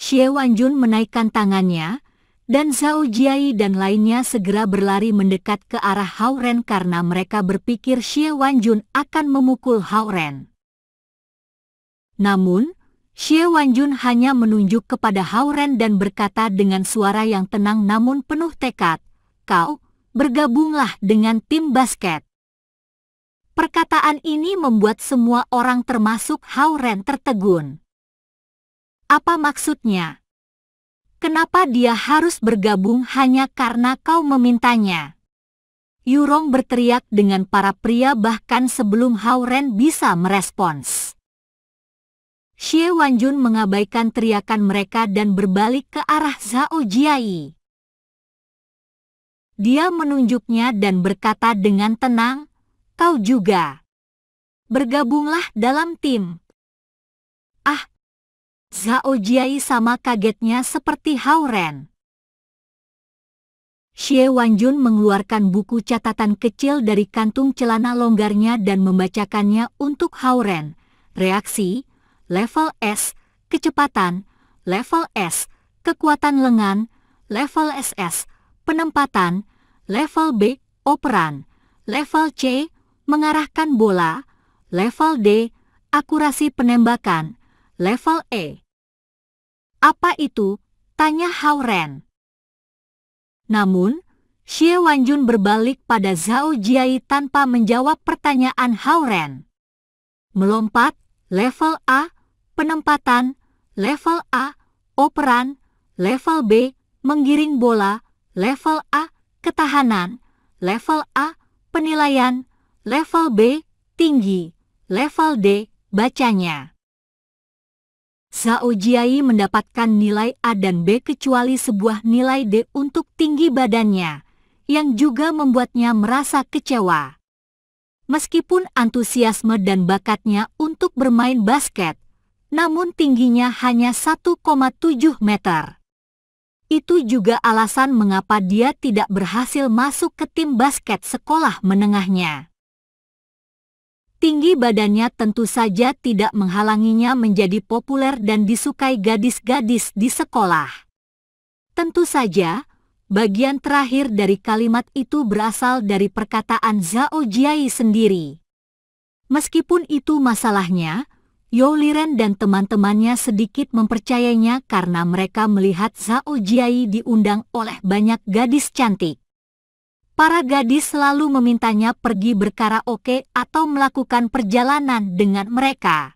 Xie Wanjun menaikkan tangannya, dan Zhao Jiai dan lainnya segera berlari mendekat ke arah Hao Ren karena mereka berpikir Xie Wanjun akan memukul Hao Ren. Namun, Xie Wanjun hanya menunjuk kepada Hao Ren dan berkata dengan suara yang tenang namun penuh tekad, "Kau, bergabunglah dengan tim basket." Perkataan ini membuat semua orang termasuk Hao Ren tertegun. Apa maksudnya? Kenapa dia harus bergabung hanya karena kau memintanya? Yurong berteriak dengan para pria bahkan sebelum Hao Ren bisa merespons. Xie Wanjun mengabaikan teriakan mereka dan berbalik ke arah Zhao Jiai. Dia menunjuknya dan berkata dengan tenang, "Kau juga. Bergabunglah dalam tim." Ah! Zhao Jiai sama kagetnya seperti Hao Ren. Xie Wanjun mengeluarkan buku catatan kecil dari kantung celana longgarnya dan membacakannya untuk Hao Ren. Reaksi, level S, kecepatan, level S, kekuatan lengan, level SS, penempatan, level B, operan, level C, mengarahkan bola, level D, akurasi penembakan, level E. Apa itu? Tanya Hao Ren. Namun, Xie Wanjun berbalik pada Zhao Jiai tanpa menjawab pertanyaan Hao Ren. Melompat, level A, penempatan, level A, operan, level B, menggiring bola, level A, ketahanan, level A, penilaian, level B, tinggi, level D, bacanya. Zhao Jiai mendapatkan nilai A dan B kecuali sebuah nilai D untuk tinggi badannya, yang juga membuatnya merasa kecewa. Meskipun antusiasme dan bakatnya untuk bermain basket, namun tingginya hanya 1,7 meter. Itu juga alasan mengapa dia tidak berhasil masuk ke tim basket sekolah menengahnya. Tinggi badannya tentu saja tidak menghalanginya menjadi populer dan disukai gadis-gadis di sekolah. Tentu saja, bagian terakhir dari kalimat itu berasal dari perkataan Zhao Jiai sendiri. Meskipun itu masalahnya, Youo Liren dan teman-temannya sedikit mempercayainya karena mereka melihat Zhao Jiai diundang oleh banyak gadis cantik. Para gadis selalu memintanya pergi berkaraoke atau melakukan perjalanan dengan mereka.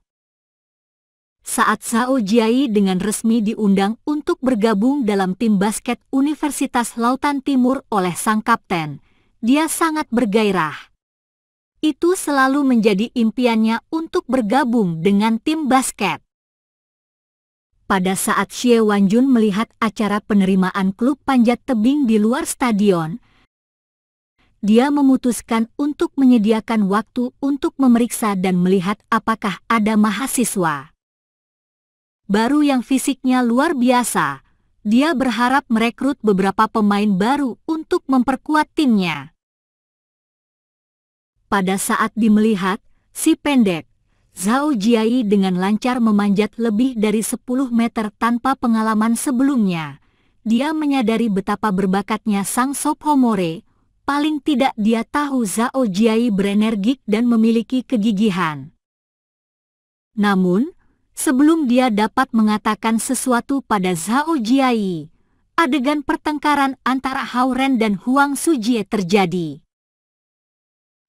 Saat Zhao Jiai dengan resmi diundang untuk bergabung dalam tim basket Universitas Lautan Timur oleh sang kapten, dia sangat bergairah. Itu selalu menjadi impiannya untuk bergabung dengan tim basket. Pada saat Xie Wanjun melihat acara penerimaan klub panjat tebing di luar stadion, dia memutuskan untuk menyediakan waktu untuk memeriksa dan melihat apakah ada mahasiswa baru yang fisiknya luar biasa. Dia berharap merekrut beberapa pemain baru untuk memperkuat timnya. Pada saat dimelihat, si pendek, Zhao Jiai dengan lancar memanjat lebih dari 10 meter tanpa pengalaman sebelumnya. Dia menyadari betapa berbakatnya sang sophomore. Paling tidak dia tahu Zhao Jiai berenergik dan memiliki kegigihan. Namun, sebelum dia dapat mengatakan sesuatu pada Zhao Jiai, adegan pertengkaran antara Hao Ren dan Huang Sujie terjadi.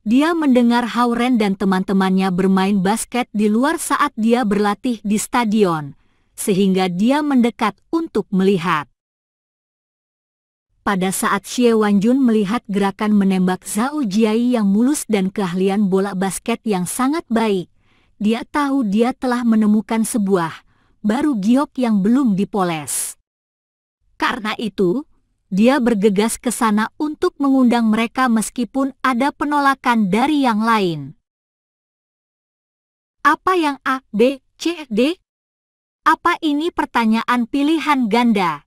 Dia mendengar Hao Ren dan teman-temannya bermain basket di luar saat dia berlatih di stadion, sehingga dia mendekat untuk melihat. Pada saat Xie Wanjun melihat gerakan menembak Zhao Jiai yang mulus dan keahlian bola basket yang sangat baik, dia tahu dia telah menemukan sebuah baru giok yang belum dipoles. Karena itu, dia bergegas ke sana untuk mengundang mereka meskipun ada penolakan dari yang lain. Apa yang A, B, C, D? Apa ini pertanyaan pilihan ganda?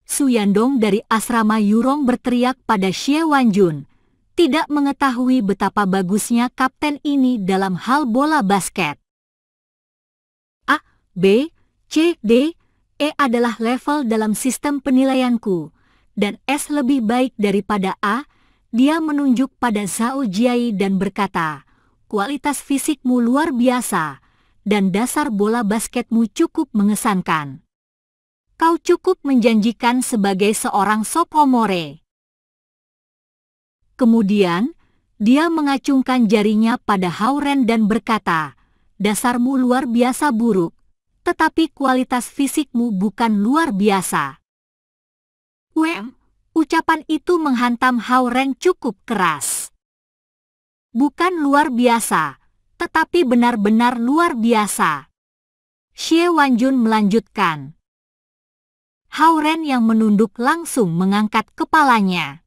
Su Yandong dari asrama Yurong berteriak pada Xie Wanjun, tidak mengetahui betapa bagusnya kapten ini dalam hal bola basket. A, B, C, D, E adalah level dalam sistem penilaianku, dan S lebih baik daripada A. Dia menunjuk pada Zhao Jiai dan berkata, kualitas fisikmu luar biasa, dan dasar bola basketmu cukup mengesankan. Kau cukup menjanjikan sebagai seorang sophomore. Kemudian, dia mengacungkan jarinya pada Hao Ren dan berkata, dasarmu luar biasa buruk, tetapi kualitas fisikmu bukan luar biasa. Ucapan itu menghantam Hao Ren cukup keras. Bukan luar biasa, tetapi benar-benar luar biasa. Xie Wanjun melanjutkan. Hao Ren yang menunduk langsung mengangkat kepalanya.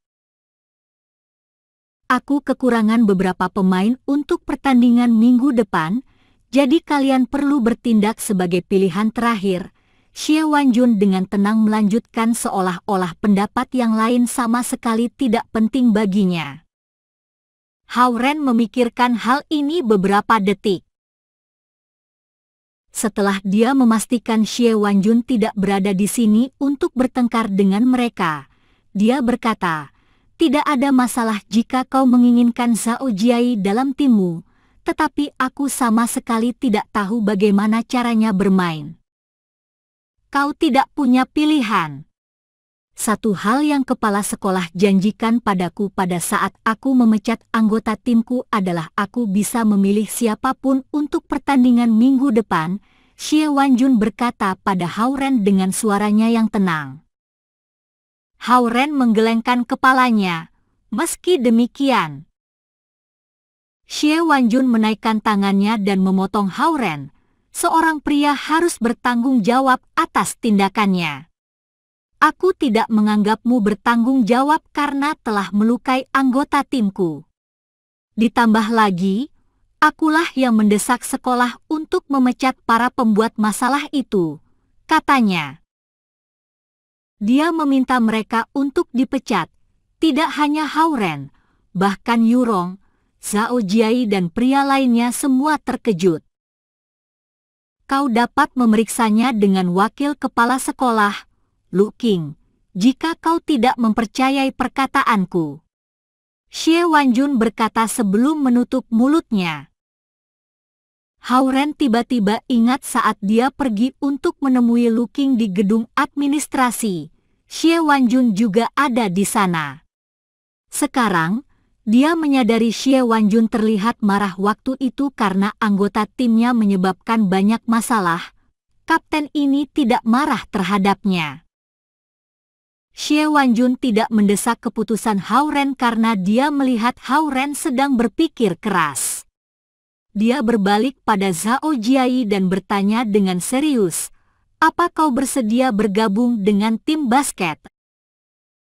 Aku kekurangan beberapa pemain untuk pertandingan minggu depan, jadi kalian perlu bertindak sebagai pilihan terakhir. Xie Wanjun dengan tenang melanjutkan seolah-olah pendapat yang lain sama sekali tidak penting baginya. Hao Ren memikirkan hal ini beberapa detik. Setelah dia memastikan Xie Wanjun tidak berada di sini untuk bertengkar dengan mereka, dia berkata, tidak ada masalah jika kau menginginkan Zhao Jiai dalam timmu, tetapi aku sama sekali tidak tahu bagaimana caranya bermain. Kau tidak punya pilihan. Satu hal yang kepala sekolah janjikan padaku pada saat aku memecat anggota timku adalah aku bisa memilih siapapun untuk pertandingan minggu depan, Xie Wanjun berkata pada Hao Ren dengan suaranya yang tenang. Hao Ren menggelengkan kepalanya. Meski demikian, Xie Wanjun menaikkan tangannya dan memotong Hao Ren. Seorang pria harus bertanggung jawab atas tindakannya. Aku tidak menganggapmu bertanggung jawab karena telah melukai anggota timku. Ditambah lagi, akulah yang mendesak sekolah untuk memecat para pembuat masalah itu, katanya. Dia meminta mereka untuk dipecat, tidak hanya Hao Ren, bahkan Yurong, Zhao Jiai dan pria lainnya semua terkejut. Kau dapat memeriksanya dengan wakil kepala sekolah, Lu Qing, jika kau tidak mempercayai perkataanku. Xie Wanjun berkata sebelum menutup mulutnya. Hao Ren tiba-tiba ingat saat dia pergi untuk menemui Lu Qing di gedung administrasi. Xie Wanjun juga ada di sana. Sekarang, dia menyadari Xie Wanjun terlihat marah waktu itu karena anggota timnya menyebabkan banyak masalah. Kapten ini tidak marah terhadapnya. Xie Wanjun tidak mendesak keputusan Hao Ren karena dia melihat Hao Ren sedang berpikir keras. Dia berbalik pada Zhao Jiai dan bertanya dengan serius, apa kau bersedia bergabung dengan tim basket?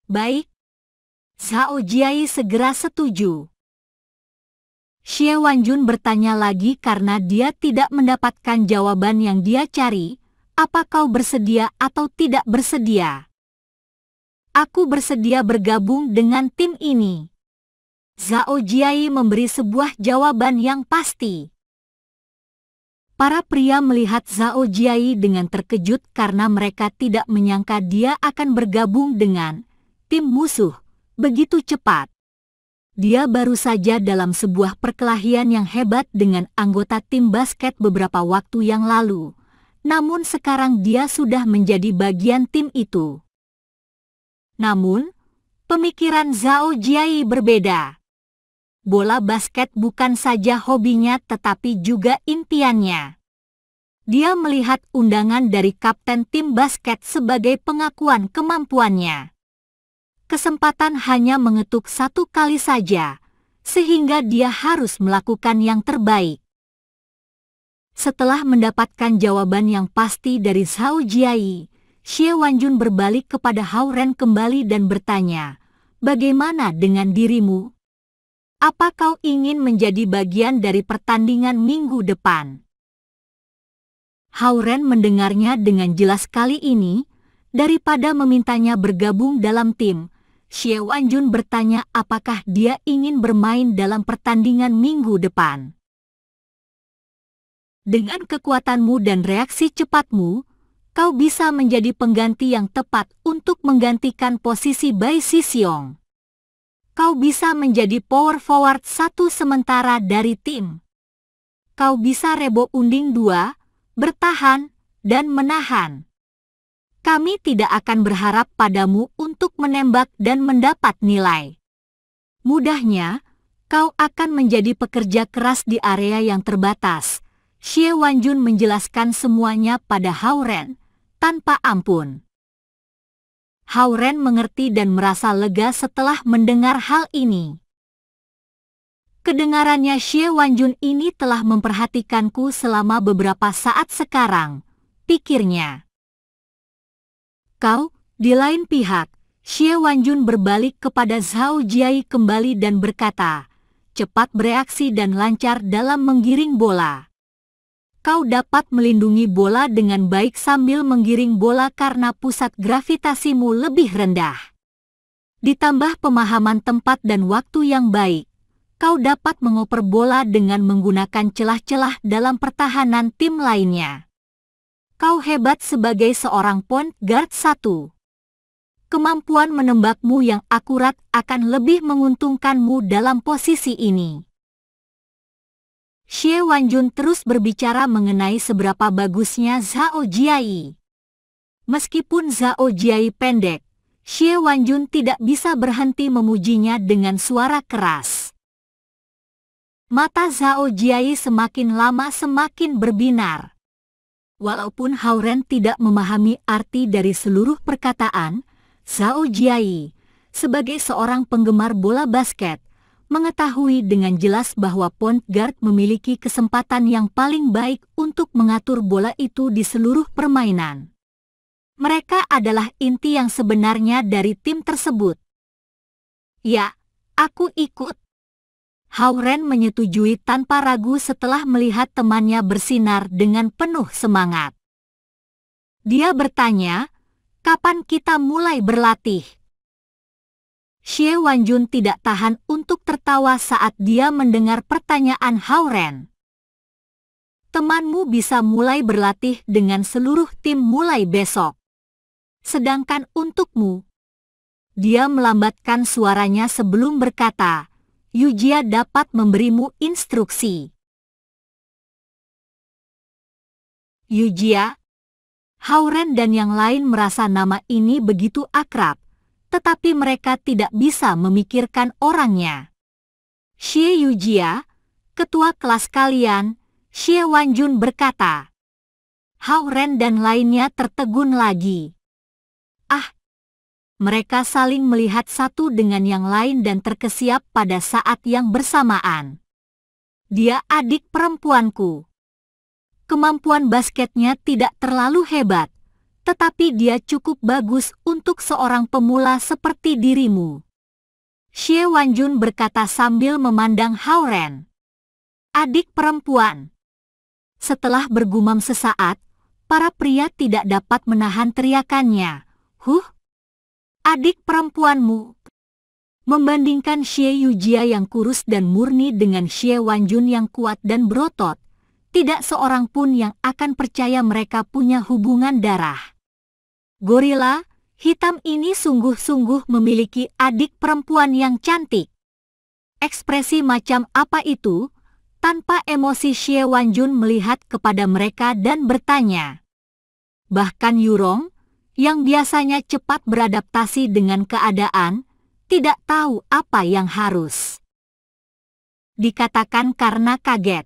Baik. Zhao Jiai segera setuju. Xie Wanjun bertanya lagi karena dia tidak mendapatkan jawaban yang dia cari, apa kau bersedia atau tidak bersedia? Aku bersedia bergabung dengan tim ini. Zhao Jiai memberi sebuah jawaban yang pasti. Para pria melihat Zhao Jiai dengan terkejut karena mereka tidak menyangka dia akan bergabung dengan tim musuh begitu cepat. Dia baru saja dalam sebuah perkelahian yang hebat dengan anggota tim basket beberapa waktu yang lalu, namun sekarang dia sudah menjadi bagian tim itu. Namun, pemikiran Zhao Jiai berbeda. Bola basket bukan saja hobinya tetapi juga impiannya. Dia melihat undangan dari kapten tim basket sebagai pengakuan kemampuannya. Kesempatan hanya mengetuk satu kali saja, sehingga dia harus melakukan yang terbaik. Setelah mendapatkan jawaban yang pasti dari Zhao Jiai, Xie Wanjun berbalik kepada Hao Ren kembali dan bertanya, bagaimana dengan dirimu? Apa kau ingin menjadi bagian dari pertandingan minggu depan? Hao Ren mendengarnya dengan jelas kali ini, daripada memintanya bergabung dalam tim, Xie Wanjun bertanya apakah dia ingin bermain dalam pertandingan minggu depan. Dengan kekuatanmu dan reaksi cepatmu, Kau bisa menjadi pengganti yang tepat untuk menggantikan posisi Bai Sixiong. Kau bisa menjadi power forward satu sementara dari tim. Kau bisa rebo unding 2, bertahan, dan menahan. Kami tidak akan berharap padamu untuk menembak dan mendapat nilai. Mudahnya, kau akan menjadi pekerja keras di area yang terbatas. Xie Wanjun menjelaskan semuanya pada Hao Ren, tanpa ampun. Hao Ren mengerti dan merasa lega setelah mendengar hal ini. Kedengarannya Xie Wanjun ini telah memperhatikanku selama beberapa saat sekarang, pikirnya. Kau, di lain pihak, Xie Wanjun berbalik kepada Zhao Jiai kembali dan berkata, cepat bereaksi dan lancar dalam menggiring bola. Kau dapat melindungi bola dengan baik sambil menggiring bola karena pusat gravitasimu lebih rendah. Ditambah pemahaman tempat dan waktu yang baik, kau dapat mengoper bola dengan menggunakan celah-celah dalam pertahanan tim lainnya. Kau hebat sebagai seorang point guard 1. Kemampuan menembakmu yang akurat akan lebih menguntungkanmu dalam posisi ini. Xie Wanjun terus berbicara mengenai seberapa bagusnya Zhao Jiai. Meskipun Zhao Jiai pendek, Xie Wanjun tidak bisa berhenti memujinya dengan suara keras. Mata Zhao Jiai semakin lama semakin berbinar. Walaupun Hao Ren tidak memahami arti dari seluruh perkataan, Zhao Jiai, sebagai seorang penggemar bola basket, mengetahui dengan jelas bahwa point guard memiliki kesempatan yang paling baik untuk mengatur bola itu di seluruh permainan. Mereka adalah inti yang sebenarnya dari tim tersebut. Ya, aku ikut. Hao Ren menyetujui tanpa ragu setelah melihat temannya bersinar dengan penuh semangat. Dia bertanya, kapan kita mulai berlatih? Xie Wanjun tidak tahan untuk tertawa saat dia mendengar pertanyaan Hao Ren. Temanmu bisa mulai berlatih dengan seluruh tim mulai besok. Sedangkan untukmu, dia melambatkan suaranya sebelum berkata, Yujia dapat memberimu instruksi. Yujia, Hao Ren dan yang lain merasa nama ini begitu akrab, tetapi mereka tidak bisa memikirkan orangnya. Xie Yujia, ketua kelas kalian, Xie Wanjun berkata. Hao Ren dan lainnya tertegun lagi. Mereka saling melihat satu dengan yang lain dan terkesiap pada saat yang bersamaan. Dia adik perempuanku. Kemampuan basketnya tidak terlalu hebat, tetapi dia cukup bagus untuk seorang pemula seperti dirimu. Xie Wanjun berkata sambil memandang Hao Ren. Adik perempuan. Setelah bergumam sesaat, para pria tidak dapat menahan teriakannya. Adik perempuanmu. Membandingkan Xie Yujia yang kurus dan murni dengan Xie Wanjun yang kuat dan berotot, tidak seorang pun yang akan percaya mereka punya hubungan darah. Gorila hitam ini sungguh-sungguh memiliki adik perempuan yang cantik. Ekspresi macam apa itu? Tanpa emosi Xie Wanjun melihat kepada mereka dan bertanya. Bahkan Yurong, yang biasanya cepat beradaptasi dengan keadaan, tidak tahu apa yang harus dikatakan karena kaget.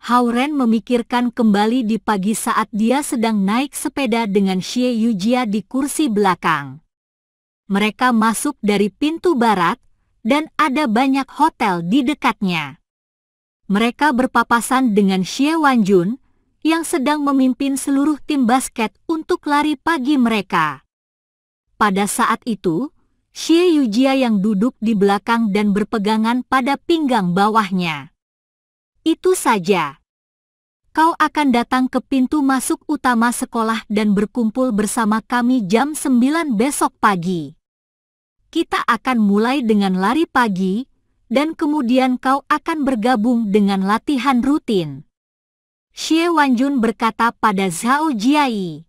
Hao Ren memikirkan kembali di pagi saat dia sedang naik sepeda dengan Xie Yujia di kursi belakang. Mereka masuk dari pintu barat, dan ada banyak hotel di dekatnya. Mereka berpapasan dengan Xie Wanjun, yang sedang memimpin seluruh tim basket untuk lari pagi mereka. Pada saat itu, Xie Yujia yang duduk di belakang dan berpegangan pada pinggang bawahnya. Itu saja. Kau akan datang ke pintu masuk utama sekolah dan berkumpul bersama kami jam 9 besok pagi. Kita akan mulai dengan lari pagi, dan kemudian kau akan bergabung dengan latihan rutin. Xie Wanjun berkata pada Zhao Jiai.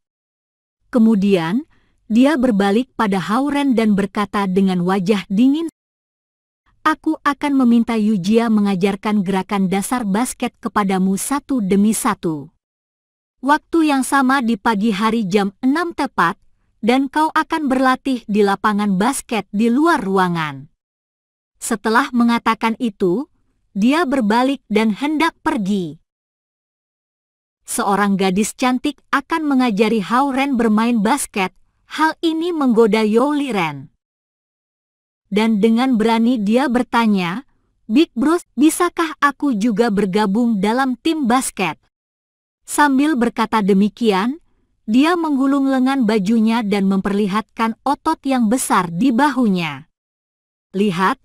Kemudian, dia berbalik pada Hao Ren dan berkata dengan wajah dingin, "Aku akan meminta Yu Jia mengajarkan gerakan dasar basket kepadamu satu demi satu. Waktu yang sama di pagi hari jam 6 tepat, dan kau akan berlatih di lapangan basket di luar ruangan." Setelah mengatakan itu, dia berbalik dan hendak pergi. Seorang gadis cantik akan mengajari Hao Ren bermain basket. Hal ini menggoda Youo Liren. Dan dengan berani dia bertanya, "Big Bros, bisakah aku juga bergabung dalam tim basket?" Sambil berkata demikian, dia menggulung lengan bajunya dan memperlihatkan otot yang besar di bahunya. "Lihat,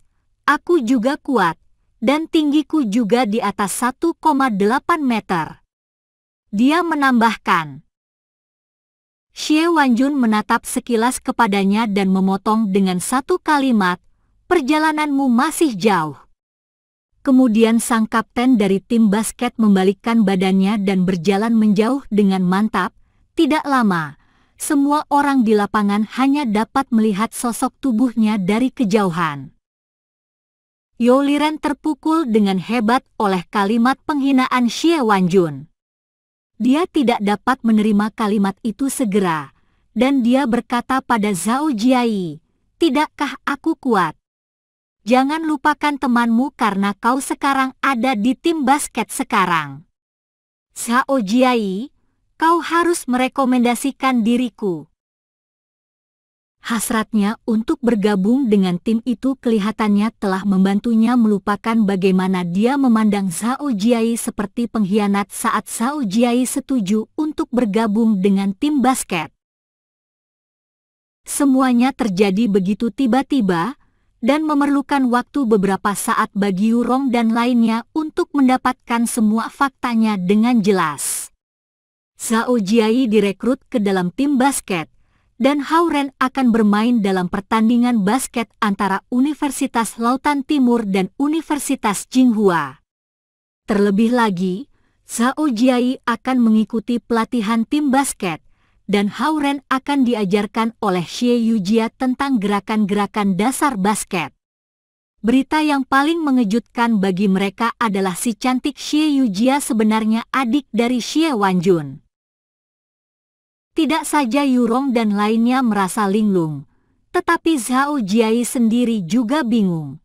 aku juga kuat, dan tinggiku juga di atas 1,8 meter." Dia menambahkan. Xie Wanjun menatap sekilas kepadanya dan memotong dengan satu kalimat, "Perjalananmu masih jauh." Kemudian sang kapten dari tim basket membalikkan badannya dan berjalan menjauh dengan mantap. Tidak lama, semua orang di lapangan hanya dapat melihat sosok tubuhnya dari kejauhan. Youo Liren terpukul dengan hebat oleh kalimat penghinaan Xie Wanjun. Dia tidak dapat menerima kalimat itu segera, dan dia berkata pada Zhao Jiai, "Tidakkah aku kuat? Jangan lupakan temanmu karena kau sekarang ada di tim basket sekarang. Zhao Jiai, kau harus merekomendasikan diriku." Hasratnya untuk bergabung dengan tim itu kelihatannya telah membantunya melupakan bagaimana dia memandang Zhao Jiai seperti pengkhianat saat Zhao Jiai setuju untuk bergabung dengan tim basket. Semuanya terjadi begitu tiba-tiba, dan memerlukan waktu beberapa saat bagi Yurong dan lainnya untuk mendapatkan semua faktanya dengan jelas. Zhao Jiai direkrut ke dalam tim basket, dan Hao Ren akan bermain dalam pertandingan basket antara Universitas Lautan Timur dan Universitas Tsinghua. Terlebih lagi, Zhao Jiai akan mengikuti pelatihan tim basket, dan Hao Ren akan diajarkan oleh Xie Yujia tentang gerakan-gerakan dasar basket. Berita yang paling mengejutkan bagi mereka adalah si cantik Xie Yujia sebenarnya adik dari Xie Wanjun. Tidak saja Yurong dan lainnya merasa linglung, tetapi Zhao Jiai sendiri juga bingung.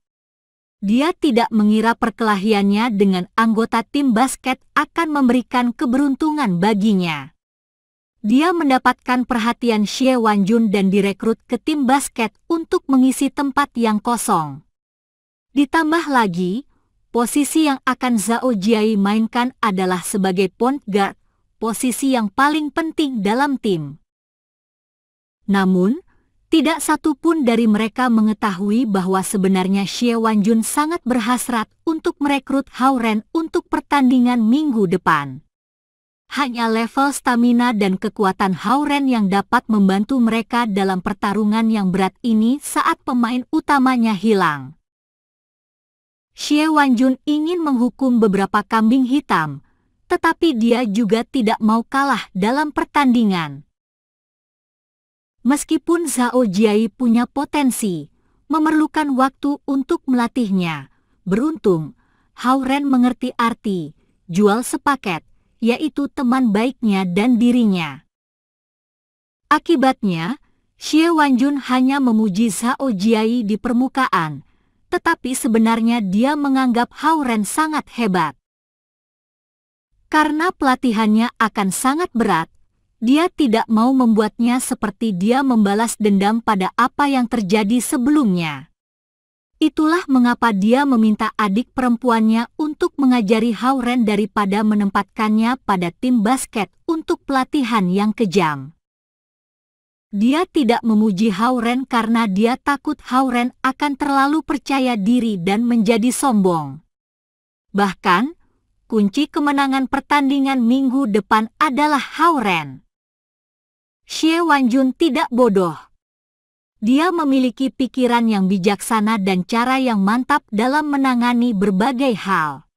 Dia tidak mengira perkelahiannya dengan anggota tim basket akan memberikan keberuntungan baginya. Dia mendapatkan perhatian Xie Wanjun dan direkrut ke tim basket untuk mengisi tempat yang kosong. Ditambah lagi, posisi yang akan Zhao Jiai mainkan adalah sebagai point guard, posisi yang paling penting dalam tim. Namun, tidak satu pun dari mereka mengetahui bahwa sebenarnya Xie Wanjun sangat berhasrat untuk merekrut Hao Ren untuk pertandingan minggu depan. Hanya level stamina dan kekuatan Hao Ren yang dapat membantu mereka dalam pertarungan yang berat ini saat pemain utamanya hilang. Xie Wanjun ingin menghukum beberapa kambing hitam, tetapi dia juga tidak mau kalah dalam pertandingan. Meskipun Zhao Jiai punya potensi, memerlukan waktu untuk melatihnya. Beruntung, Hao Ren mengerti arti jual sepaket, yaitu teman baiknya dan dirinya. Akibatnya, Xie Wanjun hanya memuji Zhao Jiai di permukaan, tetapi sebenarnya dia menganggap Hao Ren sangat hebat. Karena pelatihannya akan sangat berat, dia tidak mau membuatnya seperti dia membalas dendam pada apa yang terjadi sebelumnya. Itulah mengapa dia meminta adik perempuannya untuk mengajari Hao Ren daripada menempatkannya pada tim basket untuk pelatihan yang kejam. Dia tidak memuji Hao Ren karena dia takut Hao Ren akan terlalu percaya diri dan menjadi sombong. Bahkan, kunci kemenangan pertandingan minggu depan adalah Hao Ren. Xie Wanjun tidak bodoh. Dia memiliki pikiran yang bijaksana dan cara yang mantap dalam menangani berbagai hal.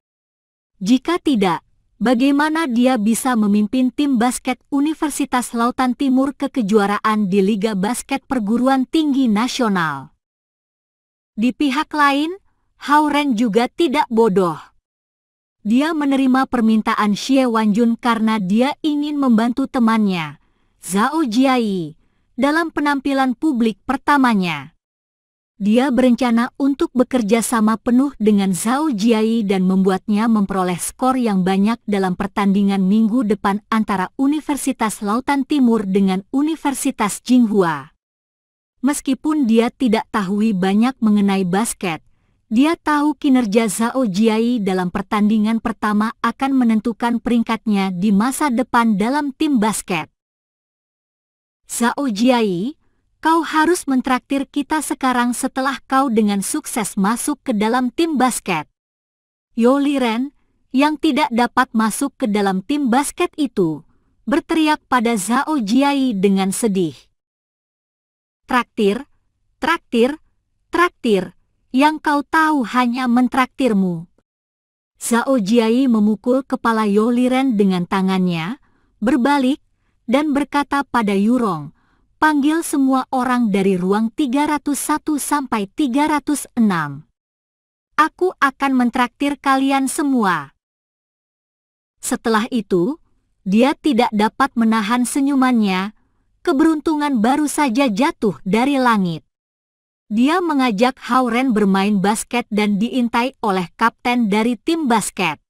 Jika tidak, Bagaimana dia bisa memimpin tim basket Universitas Lautan Timur ke kejuaraan di Liga Basket Perguruan Tinggi Nasional? Di pihak lain, Hao Ren juga tidak bodoh. Dia menerima permintaan Xie Wanjun karena dia ingin membantu temannya, Zhao Jiayi, dalam penampilan publik pertamanya. Dia berencana untuk bekerja sama penuh dengan Zhao Jiayi dan membuatnya memperoleh skor yang banyak dalam pertandingan minggu depan antara Universitas Lautan Timur dengan Universitas Tsinghua. Meskipun dia tidak tahu banyak mengenai basket, dia tahu kinerja Zhao Jiayi dalam pertandingan pertama akan menentukan peringkatnya di masa depan dalam tim basket. Zhao Jiayi, kau harus mentraktir kita sekarang setelah kau dengan sukses masuk ke dalam tim basket. Yo Liren, yang tidak dapat masuk ke dalam tim basket itu, berteriak pada Zhao Jiayi dengan sedih. Traktir, traktir, traktir, yang kau tahu hanya mentraktirmu. Zhao Jiayi memukul kepala Yo Liren dengan tangannya, berbalik, dan berkata pada Yurong, panggil semua orang dari ruang 301 sampai 306. Aku akan mentraktir kalian semua. Setelah itu, dia tidak dapat menahan senyumannya. Keberuntungan baru saja jatuh dari langit. Dia mengajak Hao Ren bermain basket dan diintai oleh kapten dari tim basket.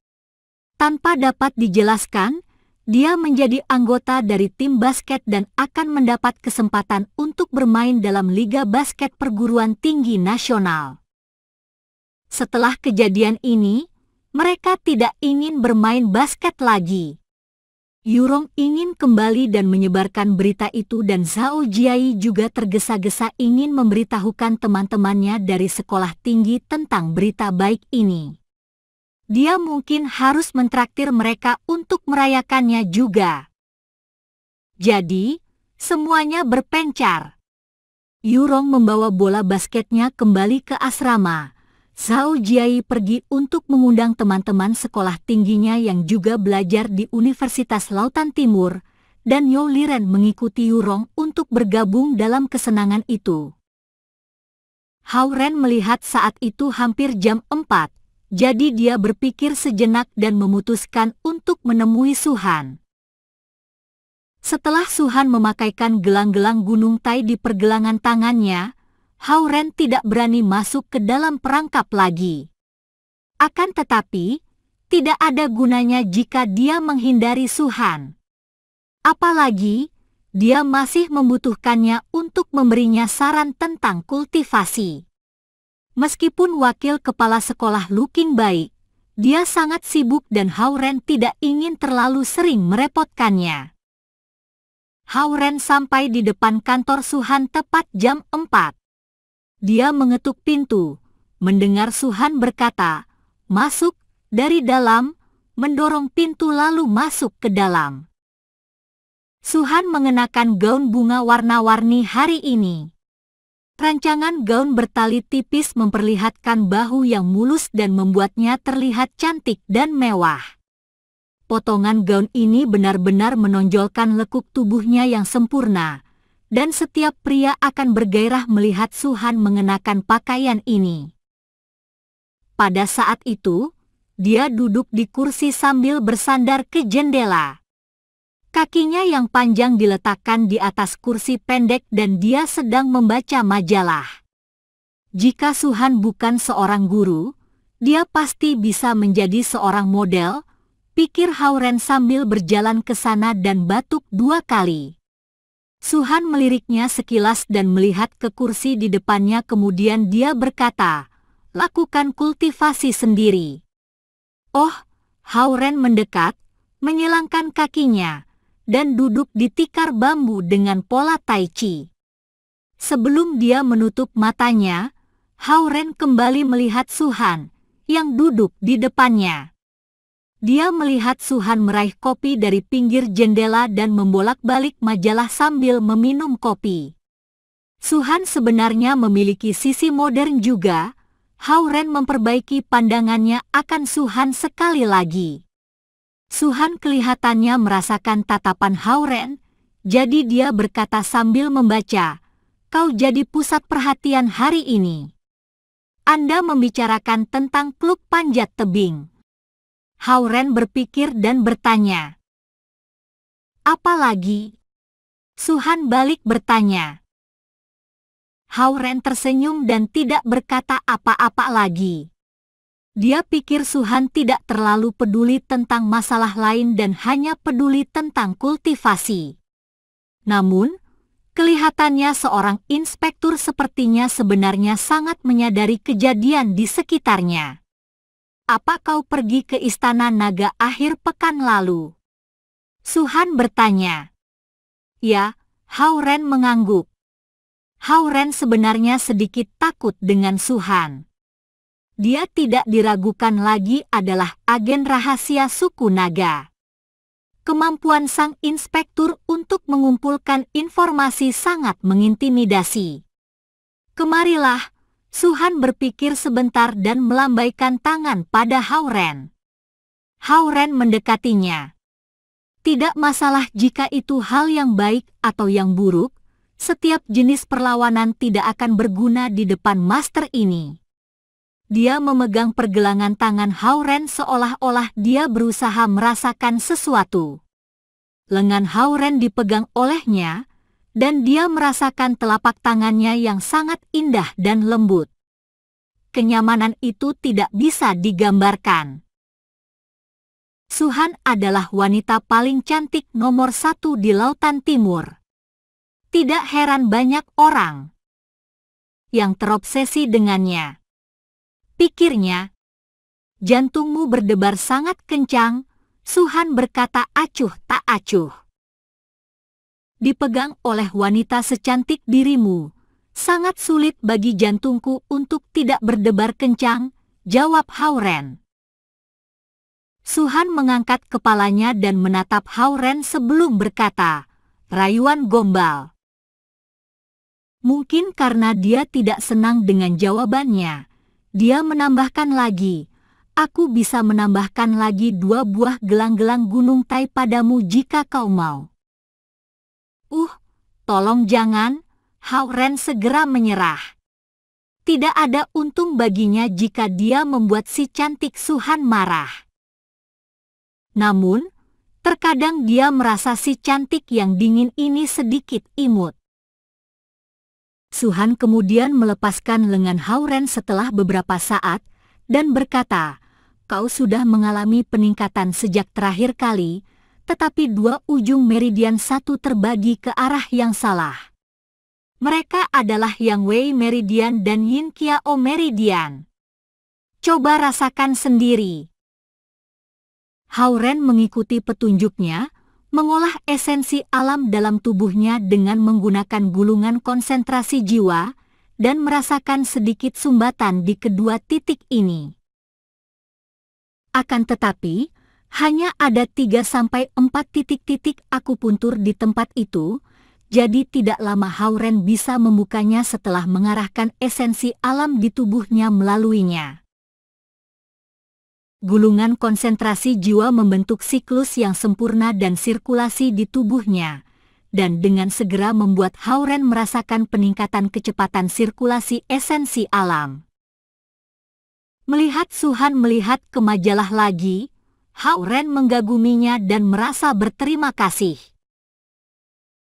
Tanpa dapat dijelaskan, dia menjadi anggota dari tim basket dan akan mendapat kesempatan untuk bermain dalam Liga Basket Perguruan Tinggi Nasional. Setelah kejadian ini, mereka tidak ingin bermain basket lagi. Yurong ingin kembali dan menyebarkan berita itu dan Zhao Jiayi juga tergesa-gesa ingin memberitahukan teman-temannya dari sekolah tinggi tentang berita baik ini. Dia mungkin harus mentraktir mereka untuk merayakannya juga. Jadi, semuanya berpencar. Yurong membawa bola basketnya kembali ke asrama. Zhao Jiayi pergi untuk mengundang teman-teman sekolah tingginya yang juga belajar di Universitas Lautan Timur, dan Yo Liren mengikuti Yurong untuk bergabung dalam kesenangan itu. Hao Ren melihat saat itu hampir jam 4. Jadi dia berpikir sejenak dan memutuskan untuk menemui Suhan. Setelah Suhan memakaikan gelang-gelang Gunung Tai di pergelangan tangannya, Hao Ren tidak berani masuk ke dalam perangkap lagi. Akan tetapi, tidak ada gunanya jika dia menghindari Suhan. Apalagi, dia masih membutuhkannya untuk memberinya saran tentang kultivasi. Meskipun wakil kepala sekolah looking baik, dia sangat sibuk dan Hao Ren tidak ingin terlalu sering merepotkannya. Hao Ren sampai di depan kantor Suhan tepat jam 4. Dia mengetuk pintu, mendengar Suhan berkata, "Masuk," dari dalam, mendorong pintu lalu masuk ke dalam. Suhan mengenakan gaun bunga warna-warni hari ini. Rancangan gaun bertali tipis memperlihatkan bahu yang mulus dan membuatnya terlihat cantik dan mewah. Potongan gaun ini benar-benar menonjolkan lekuk tubuhnya yang sempurna, dan setiap pria akan bergairah melihat Suhan mengenakan pakaian ini. Pada saat itu, dia duduk di kursi sambil bersandar ke jendela. Kakinya yang panjang diletakkan di atas kursi pendek dan dia sedang membaca majalah. Jika Suhan bukan seorang guru, dia pasti bisa menjadi seorang model, pikir Hao Ren sambil berjalan ke sana dan batuk 2 kali. Suhan meliriknya sekilas dan melihat ke kursi di depannya, kemudian dia berkata, "Lakukan kultivasi sendiri." Oh, Hao Ren mendekat, menyilangkan kakinya, dan duduk di tikar bambu dengan pola tai chi. Sebelum dia menutup matanya, Hao Ren kembali melihat Suhan, yang duduk di depannya. Dia melihat Suhan meraih kopi dari pinggir jendela dan membolak-balik majalah sambil meminum kopi. Suhan sebenarnya memiliki sisi modern juga. Hao Ren memperbaiki pandangannya akan Suhan sekali lagi. Suhan kelihatannya merasakan tatapan Hao-Ren, jadi dia berkata sambil membaca, "Kau jadi pusat perhatian hari ini. Anda membicarakan tentang klub panjat tebing." Hao-Ren berpikir dan bertanya, "Apa lagi?" Suhan balik bertanya. Hao-Ren tersenyum dan tidak berkata apa-apa lagi. Dia pikir Suhan tidak terlalu peduli tentang masalah lain dan hanya peduli tentang kultivasi. Namun, kelihatannya seorang inspektur sepertinya sebenarnya sangat menyadari kejadian di sekitarnya. "Apa kau pergi ke Istana Naga akhir pekan lalu?" Suhan bertanya. "Ya," Hao-Ren mengangguk. Hao-Ren sebenarnya sedikit takut dengan Suhan. Dia tidak diragukan lagi adalah agen rahasia suku naga. Kemampuan sang inspektur untuk mengumpulkan informasi sangat mengintimidasi. "Kemarilah," Suhan berpikir sebentar dan melambaikan tangan pada Hao-Ren. Hao-Ren mendekatinya. "Tidak masalah jika itu hal yang baik atau yang buruk, setiap jenis perlawanan tidak akan berguna di depan master ini." Dia memegang pergelangan tangan Hao-Ren seolah-olah dia berusaha merasakan sesuatu. Lengan Hao-Ren dipegang olehnya, dan dia merasakan telapak tangannya yang sangat indah dan lembut. Kenyamanan itu tidak bisa digambarkan. Suhan adalah wanita paling cantik nomor 1 di Lautan Timur. Tidak heran banyak orang yang terobsesi dengannya. Pikirnya, "Jantungmu berdebar sangat kencang," Suhan berkata acuh tak acuh. "Dipegang oleh wanita secantik dirimu, sangat sulit bagi jantungku untuk tidak berdebar kencang," jawab Hao-Ren. Suhan mengangkat kepalanya dan menatap Hao-Ren sebelum berkata, rayuan gombal. Mungkin karena dia tidak senang dengan jawabannya, dia menambahkan lagi, "Aku bisa menambahkan lagi 2 buah gelang-gelang gunung Tai padamu jika kau mau." Tolong jangan," Hao-Ren segera menyerah. Tidak ada untung baginya jika dia membuat si cantik Suhan marah. Namun, terkadang dia merasa si cantik yang dingin ini sedikit imut. Suhan kemudian melepaskan lengan Hao-Ren setelah beberapa saat dan berkata, "Kau sudah mengalami peningkatan sejak terakhir kali, tetapi 2 ujung meridian 1 terbagi ke arah yang salah. Mereka adalah Yang Wei Meridian dan Yin Kiao Meridian. Coba rasakan sendiri." Hao-Ren mengikuti petunjuknya, mengolah esensi alam dalam tubuhnya dengan menggunakan gulungan konsentrasi jiwa dan merasakan sedikit sumbatan di kedua titik ini. Akan tetapi, hanya ada 3-4 titik-titik akupuntur di tempat itu, jadi tidak lama Hao-Ren bisa membukanya setelah mengarahkan esensi alam di tubuhnya melaluinya. Gulungan konsentrasi jiwa membentuk siklus yang sempurna dan sirkulasi di tubuhnya, dan dengan segera membuat Hao-Ren merasakan peningkatan kecepatan sirkulasi esensi alam. Melihat Suhan melihat ke majalah lagi, Hao-Ren menggaguminya dan merasa berterima kasih.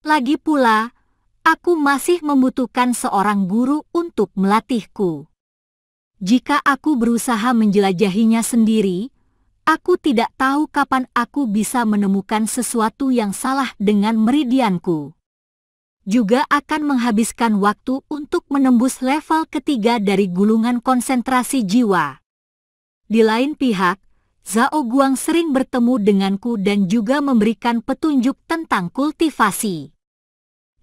"Lagi pula, aku masih membutuhkan seorang guru untuk melatihku. Jika aku berusaha menjelajahinya sendiri, aku tidak tahu kapan aku bisa menemukan sesuatu yang salah dengan meridianku. Juga akan menghabiskan waktu untuk menembus level ketiga dari gulungan konsentrasi jiwa." Di lain pihak, Zhao Guang sering bertemu denganku dan juga memberikan petunjuk tentang kultivasi.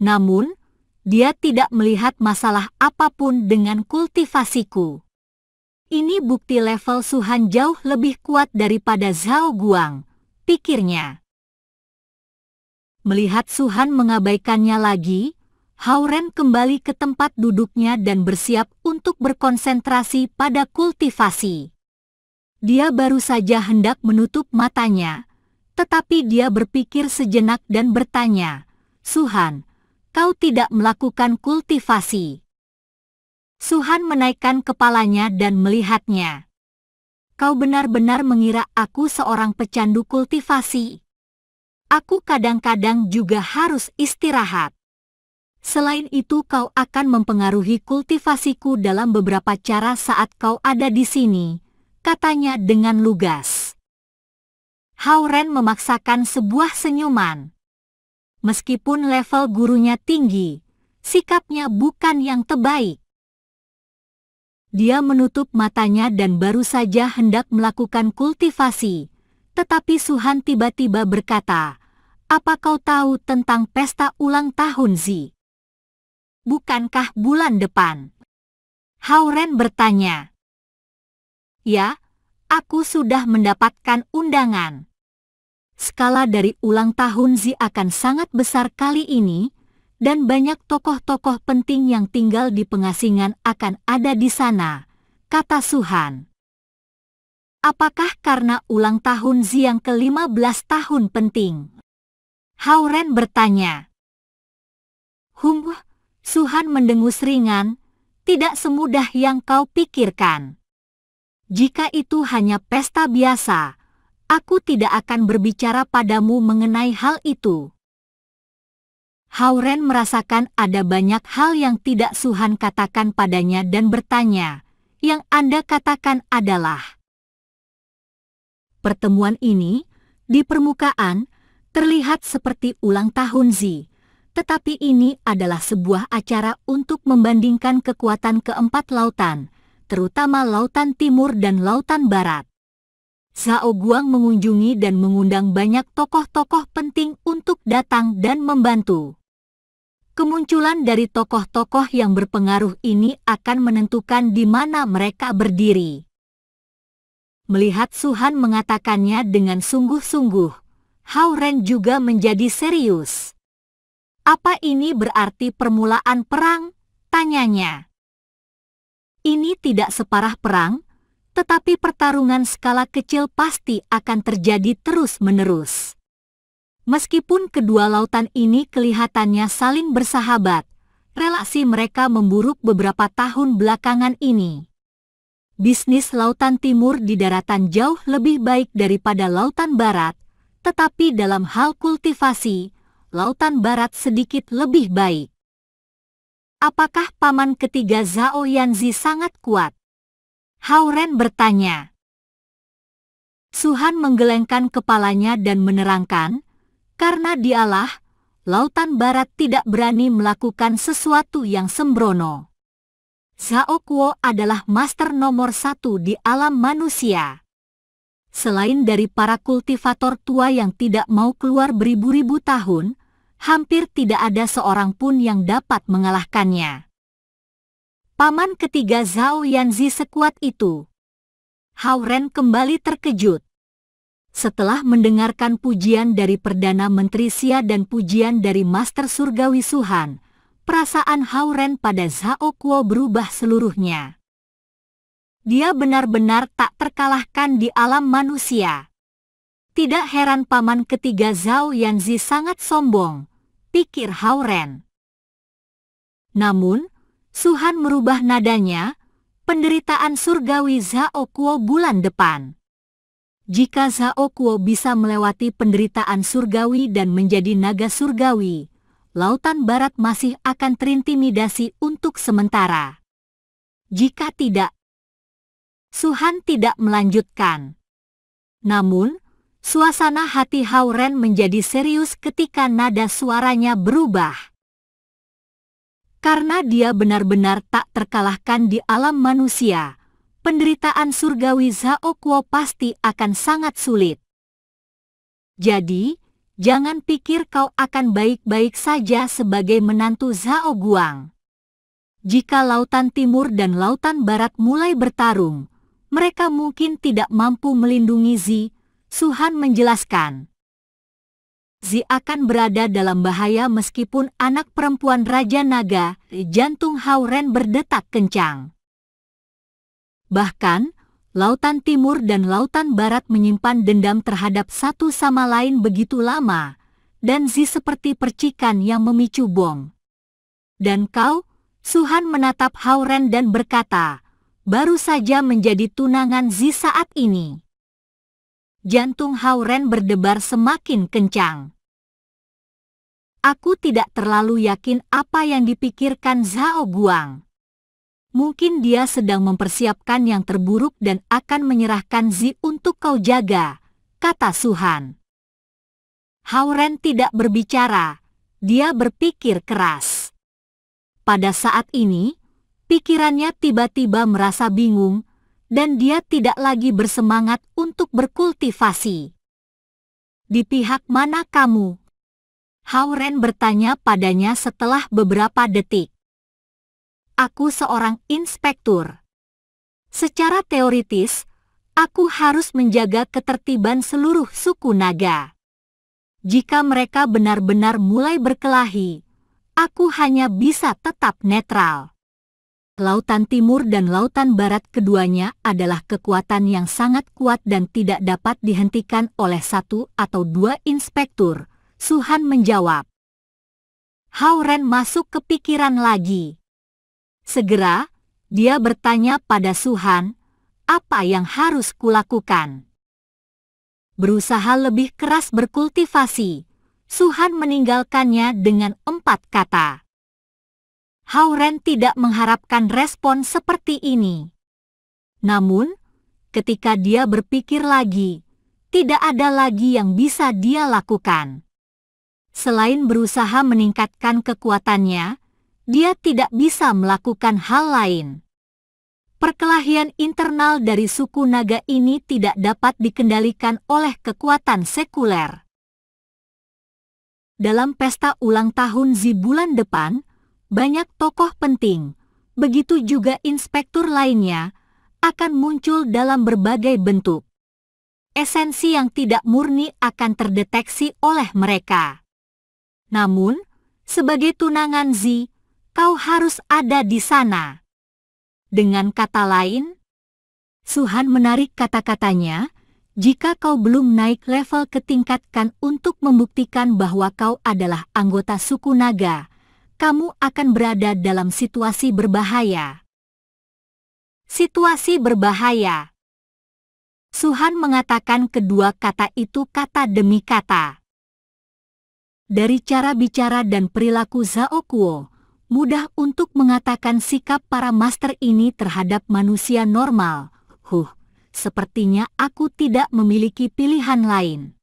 Namun, dia tidak melihat masalah apapun dengan kultivasiku. Ini bukti level Suhan jauh lebih kuat daripada Zhao Guang, pikirnya. Melihat Suhan mengabaikannya lagi, Hao-Ren kembali ke tempat duduknya dan bersiap untuk berkonsentrasi pada kultivasi. Dia baru saja hendak menutup matanya, Tetapi dia berpikir sejenak dan bertanya, "Suhan, kau tidak melakukan kultivasi?" Suhan menaikkan kepalanya dan melihatnya. "Kau benar-benar mengira aku seorang pecandu kultivasi? Aku kadang-kadang juga harus istirahat. Selain itu kau akan mempengaruhi kultivasiku dalam beberapa cara saat kau ada di sini," katanya dengan lugas. Hao Ren memaksakan sebuah senyuman. Meskipun level gurunya tinggi, sikapnya bukan yang terbaik. Dia menutup matanya dan baru saja hendak melakukan kultivasi, tetapi Suhan tiba-tiba berkata, "Apa kau tahu tentang pesta ulang tahun Zi? Bukankah bulan depan?" Hao Ren bertanya. "Ya, aku sudah mendapatkan undangan. Skala dari ulang tahun Zi akan sangat besar kali ini, dan banyak tokoh-tokoh penting yang tinggal di pengasingan akan ada di sana," kata Suhan. "Apakah karena ulang tahun Zi yang ke-15 tahun penting?" Hao Ren bertanya. Suhan mendengus ringan, "Tidak semudah yang kau pikirkan. Jika itu hanya pesta biasa, aku tidak akan berbicara padamu mengenai hal itu." Hao Ren merasakan ada banyak hal yang tidak Suhan katakan padanya dan bertanya, "Yang Anda katakan adalah?" Pertemuan ini, di permukaan, terlihat seperti ulang tahun Zi, tetapi ini adalah sebuah acara untuk membandingkan kekuatan keempat lautan, terutama Lautan Timur dan Lautan Barat. Zhao Guang mengunjungi dan mengundang banyak tokoh-tokoh penting untuk datang dan membantu. Kemunculan dari tokoh-tokoh yang berpengaruh ini akan menentukan di mana mereka berdiri. Melihat Suhan mengatakannya dengan sungguh-sungguh, Hao Ren juga menjadi serius. "Apa ini berarti permulaan perang?" tanyanya. "Ini tidak separah perang, tetapi pertarungan skala kecil pasti akan terjadi terus-menerus. Meskipun kedua lautan ini kelihatannya saling bersahabat, relasi mereka memburuk beberapa tahun belakangan ini. Bisnis Lautan Timur di daratan jauh lebih baik daripada Lautan Barat, tetapi dalam hal kultivasi, Lautan Barat sedikit lebih baik. Apakah paman ketiga Zhao Yanzi sangat kuat?" Hao Ren bertanya. Suhan menggelengkan kepalanya dan menerangkan, "Karena dialah, Lautan Barat tidak berani melakukan sesuatu yang sembrono. Zhao Kuo adalah master nomor 1 di alam manusia. Selain dari para kultivator tua yang tidak mau keluar beribu-ribu tahun, hampir tidak ada seorang pun yang dapat mengalahkannya. Paman ketiga Zhao Yanzi sekuat itu." Hao Ren kembali terkejut. Setelah mendengarkan pujian dari Perdana Menteri Xia dan pujian dari Master Surgawi Suhan, perasaan Hao Ren pada Zhao Kuo berubah seluruhnya. Dia benar-benar tak terkalahkan di alam manusia. Tidak heran paman ketiga Zhao Yanzi sangat sombong, pikir Hao Ren. Namun, Suhan merubah nadanya, "Penderitaan surgawi Zhao Kuo bulan depan. Jika Zhao Kuo bisa melewati penderitaan surgawi dan menjadi naga surgawi, Lautan Barat masih akan terintimidasi untuk sementara. Jika tidak..." Suhan tidak melanjutkan. Namun, suasana hati Hao Ren menjadi serius ketika nada suaranya berubah. Karena dia benar-benar tak terkalahkan di alam manusia, penderitaan surgawi Zhao Kuo pasti akan sangat sulit. Jadi, jangan pikir kau akan baik-baik saja sebagai menantu Zhao Guang. Jika Lautan Timur dan Lautan Barat mulai bertarung, mereka mungkin tidak mampu melindungi Zi, Suhan menjelaskan. Zi akan berada dalam bahaya meskipun anak perempuan Raja Naga. Jantung Hao Ren berdetak kencang. Bahkan, Lautan Timur dan Lautan Barat menyimpan dendam terhadap satu sama lain begitu lama, dan Zi seperti percikan yang memicu bom. Dan kau, Suhan menatap Hao-Ren dan berkata, baru saja menjadi tunangan Zi saat ini. Jantung Hao-Ren berdebar semakin kencang. Aku tidak terlalu yakin apa yang dipikirkan Zhao Guang. Mungkin dia sedang mempersiapkan yang terburuk dan akan menyerahkan Zi untuk kau jaga, kata Suhan. Hao-Ren tidak berbicara, dia berpikir keras. Pada saat ini, pikirannya tiba-tiba merasa bingung, dan dia tidak lagi bersemangat untuk berkultivasi. Di pihak mana kamu? Hao-Ren bertanya padanya setelah beberapa detik. Aku seorang inspektur. Secara teoritis, aku harus menjaga ketertiban seluruh suku naga. Jika mereka benar-benar mulai berkelahi, aku hanya bisa tetap netral. Lautan Timur dan Lautan Barat keduanya adalah kekuatan yang sangat kuat dan tidak dapat dihentikan oleh satu atau dua inspektur, Suhan menjawab. Hao-Ren masuk ke pikiran lagi. Segera, dia bertanya pada Suhan, apa yang harus kulakukan? Berusaha lebih keras berkultivasi, Suhan meninggalkannya dengan 4 kata. Hao-Ren tidak mengharapkan respon seperti ini. Namun, ketika dia berpikir lagi, tidak ada lagi yang bisa dia lakukan. Selain berusaha meningkatkan kekuatannya, dia tidak bisa melakukan hal lain. Perkelahian internal dari suku naga ini tidak dapat dikendalikan oleh kekuatan sekuler. Dalam pesta ulang tahun Zi bulan depan, banyak tokoh penting, begitu juga inspektur lainnya, akan muncul dalam berbagai bentuk. Esensi yang tidak murni akan terdeteksi oleh mereka. Namun, sebagai tunangan Zi, kau harus ada di sana. Dengan kata lain, Suhan menarik kata-katanya, jika kau belum naik level ke tingkatkan untuk membuktikan bahwa kau adalah anggota suku naga, kamu akan berada dalam situasi berbahaya. Situasi berbahaya. Suhan mengatakan kedua kata itu kata demi kata. Dari cara bicara dan perilaku Zhao Kuo, mudah untuk mengatakan sikap para master ini terhadap manusia normal. Sepertinya aku tidak memiliki pilihan lain,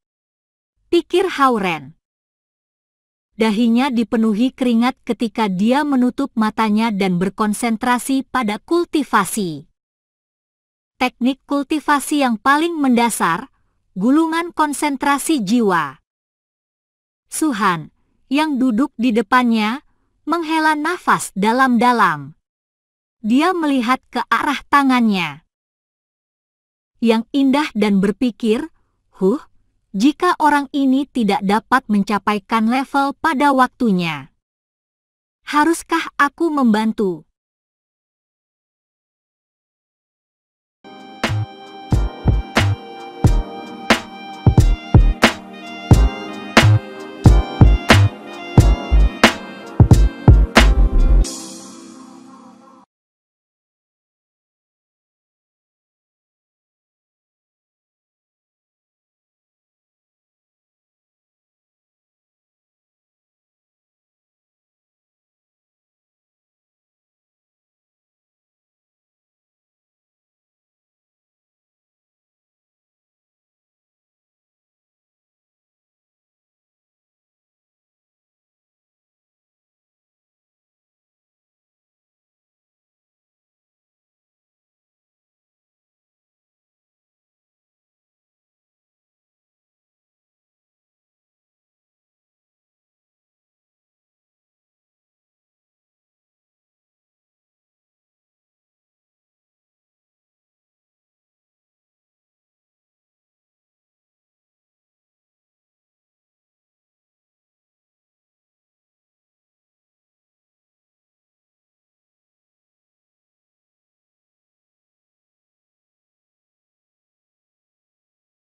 pikir Hao-Ren. Dahinya dipenuhi keringat ketika dia menutup matanya dan berkonsentrasi pada kultivasi. Teknik kultivasi yang paling mendasar, gulungan konsentrasi jiwa. Suhan, yang duduk di depannya, menghela nafas dalam-dalam. Dia melihat ke arah tangannya yang indah dan berpikir, jika orang ini tidak dapat mencapaikan level pada waktunya, haruskah aku membantu?